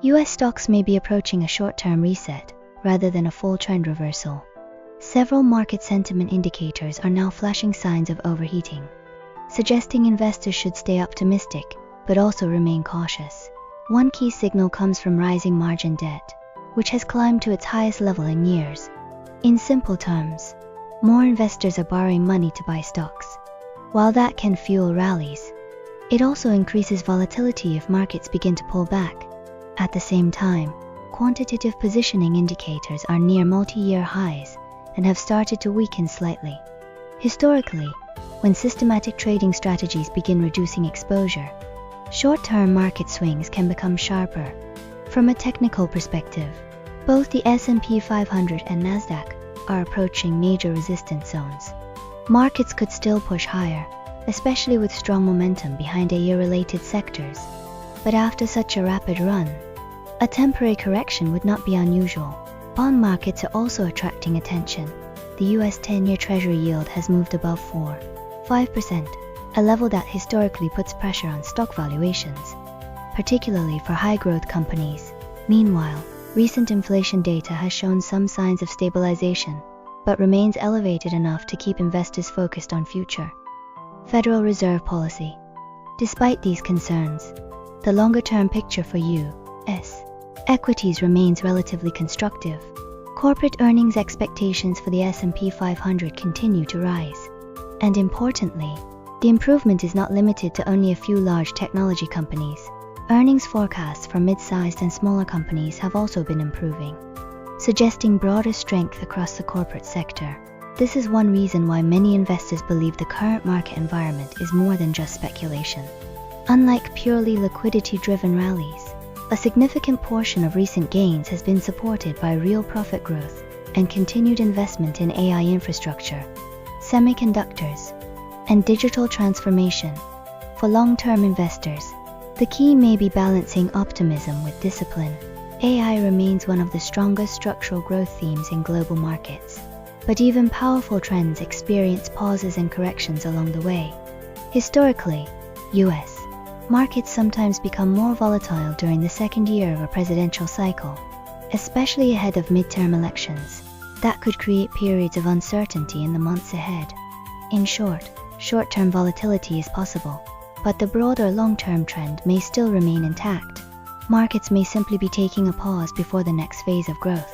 US stocks may be approaching a short-term reset rather than a full trend reversal. Several market sentiment indicators are now flashing signs of overheating, suggesting investors should stay optimistic but also remain cautious. One key signal comes from rising margin debt, which has climbed to its highest level in years. In simple terms, more investors are borrowing money to buy stocks. While that can fuel rallies, it also increases volatility if markets begin to pull back. At the same time, quantitative positioning indicators are near multi-year highs and have started to weaken slightly. Historically, when systematic trading strategies begin reducing exposure, short-term market swings can become sharper. From a technical perspective, both the S&P 500 and Nasdaq are approaching major resistance zones. Markets could still push higher, especially with strong momentum behind AI-related sectors. But after such a rapid run, a temporary correction would not be unusual. Bond markets are also attracting attention. The US 10-year Treasury yield has moved above 4.5%, a level that historically puts pressure on stock valuations, particularly for high-growth companies. Meanwhile, recent inflation data has shown some signs of stabilization, but remains elevated enough to keep investors focused on future Federal Reserve policy. Despite these concerns, the longer-term picture for U.S. equities remains relatively constructive. Corporate earnings expectations for the S&P 500 continue to rise. And importantly, the improvement is not limited to only a few large technology companies. Earnings forecasts for mid-sized and smaller companies have also been improving, suggesting broader strength across the corporate sector. This is one reason why many investors believe the current market environment is more than just speculation. Unlike purely liquidity-driven rallies, a significant portion of recent gains has been supported by real profit growth and continued investment in AI infrastructure, semiconductors, and digital transformation. For long-term investors, the key may be balancing optimism with discipline. AI remains one of the strongest structural growth themes in global markets, but even powerful trends experience pauses and corrections along the way. Historically, US markets sometimes become more volatile during the second year of a presidential cycle, especially ahead of midterm elections. That could create periods of uncertainty in the months ahead. In short, short-term volatility is possible, but the broader long-term trend may still remain intact. Markets may simply be taking a pause before the next phase of growth.